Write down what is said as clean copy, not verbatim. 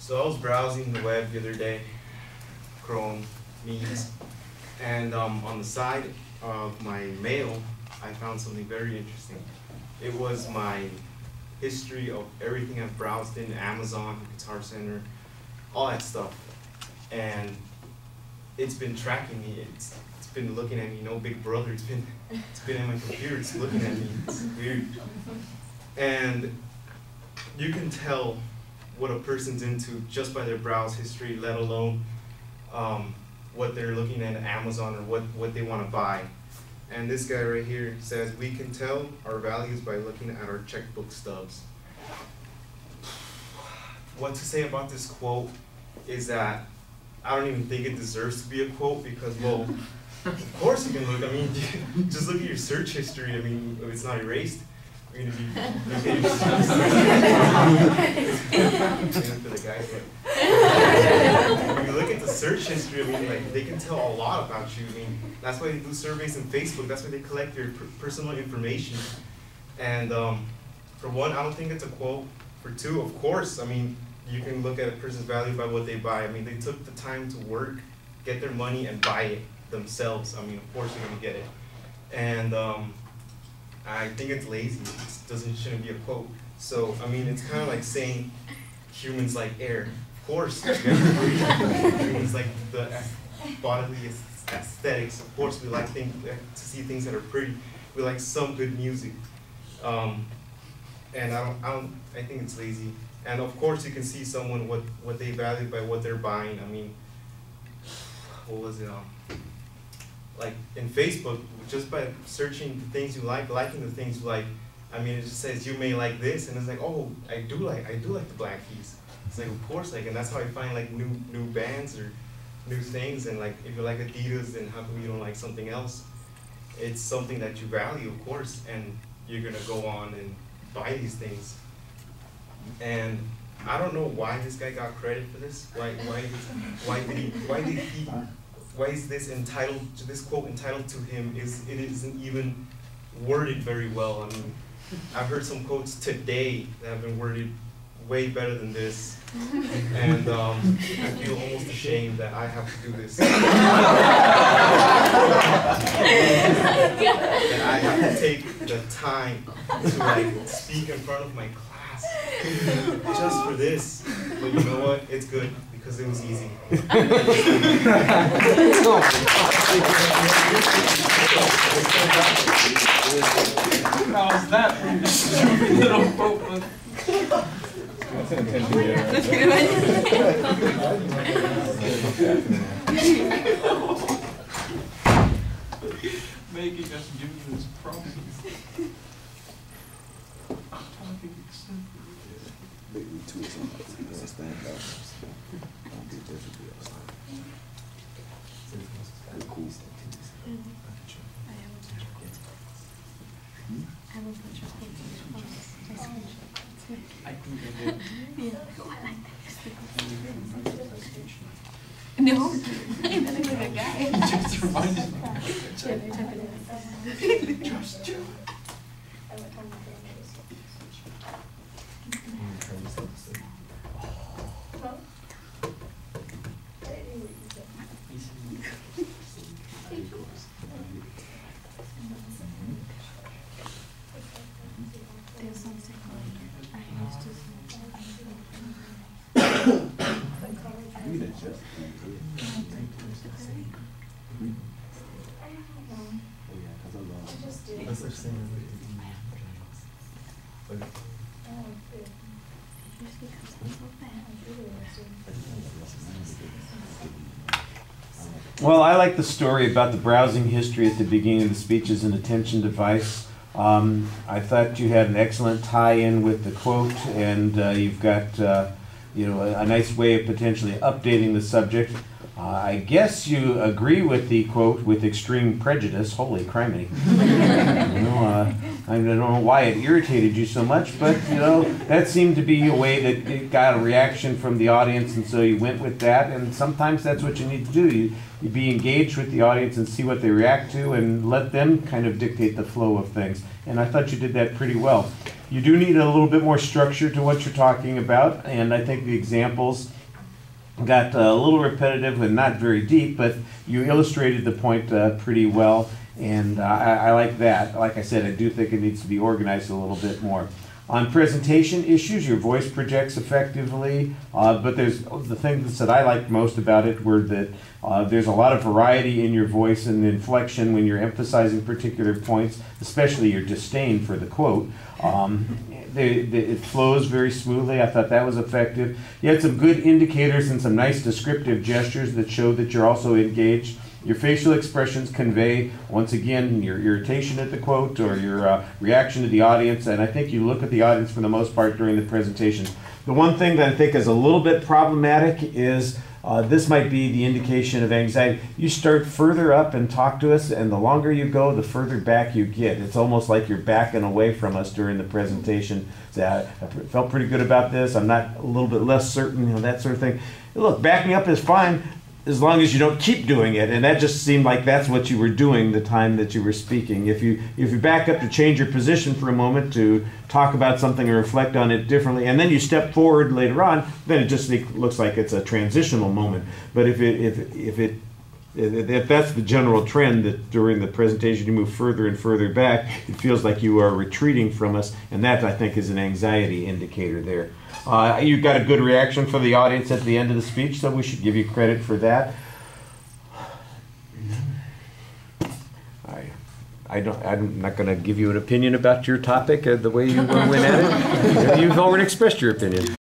So I was browsing the web the other day, Chrome, memes, and on the side of my mail, I found something very interesting. It was my history of everything I've browsed in, Amazon, Guitar Center, all that stuff. And it's been tracking me. It's been looking at me, you know, Big Brother. It's been in my computer. It's looking at me. It's weird. And you can tell what a person's into just by their browse history, let alone what they're looking at Amazon or what they want to buy. And this guy right here says, we can tell our values by looking at our checkbook stubs. What to say about this quote is that I don't even think it deserves to be a quote because, well, of course you can look. I mean, just look at your search history. I mean, if it's not erased, you're going to be looking for the guys, but when you look at the search history, I mean, like, they can tell a lot about you. I mean, that's why they do surveys on Facebook. That's why they collect your personal information. And for one, I don't think it's a quote. For two, of course, I mean, you can look at a person's value by what they buy. I mean, they took the time to work, get their money, and buy it themselves. I mean, of course you're gonna get it. And I think it's lazy. It shouldn't be a quote. So, I mean, it's kind of like saying humans like air. Of course, humans like the bodily aesthetics. Of course, we like to see things that are pretty. We like some good music. And I think it's lazy. And of course, you can see someone what they value by what they're buying. I mean, what was it? Like in Facebook, just by searching the things you like, liking the things you like. I mean, it just says you may like this, and it's like, oh, I do like the Black Keys. It's like, of course, like, and that's how I find like new bands or new things. And like, if you like Adidas, then how come you don't like something else? It's something that you value, of course, and you're gonna go on and buy these things. And I don't know why this guy got credit for this. Why is this entitled to this quote entitled to him? It isn't even worded very well. I mean, I've heard some quotes today that have been worded way better than this, and I feel almost ashamed that I have to do this. That I have to take the time to like speak in front of my class just for this. But you know what? It's good because it was easy. How's that little boat? Making us do this process. No, I'm not like a guy. Just reminded me. Just do it. Well, I like the story about the browsing history at the beginning of the speech as an attention device. I thought you had an excellent tie-in with the quote, and you've got a nice way of potentially updating the subject. I guess you agree with the quote with extreme prejudice. Holy criminy. I don't know why it irritated you so much, but you know, that seemed to be a way that it got a reaction from the audience, and so you went with that. And sometimes that's what you need to do. You be engaged with the audience and see what they react to, and let them kind of dictate the flow of things. And I thought you did that pretty well. You do need a little bit more structure to what you're talking about, and I think the examples got a little repetitive and not very deep, but you illustrated the point pretty well. And I like that. Like I said, I do think it needs to be organized a little bit more. On presentation issues, your voice projects effectively, but there's the things that I liked most about it were that there's a lot of variety in your voice and inflection when you're emphasizing particular points, especially your disdain for the quote. It flows very smoothly. I thought that was effective. You had some good indicators and some nice descriptive gestures that show that you're also engaged. Your facial expressions convey, once again, your irritation at the quote or your reaction to the audience, and I think you look at the audience for the most part during the presentation. The one thing that I think is a little bit problematic is this might be the indication of anxiety. You start further up and talk to us, and the longer you go, the further back you get. It's almost like you're backing away from us during the presentation. So I felt pretty good about this. I'm not a little bit less certain, you know, that sort of thing. Look, backing up is fine, as long as you don't keep doing it, and that just seemed like that's what you were doing the time that you were speaking. If you back up to change your position for a moment to talk about something or reflect on it differently, and then you step forward later on, then it just looks like it's a transitional moment. But if that's the general trend, that during the presentation you move further and further back, it feels like you are retreating from us, and that, I think, is an anxiety indicator there. You got a good reaction from the audience at the end of the speech, so we should give you credit for that. I'm not going to give you an opinion about your topic the way you went at it. You've already expressed your opinion.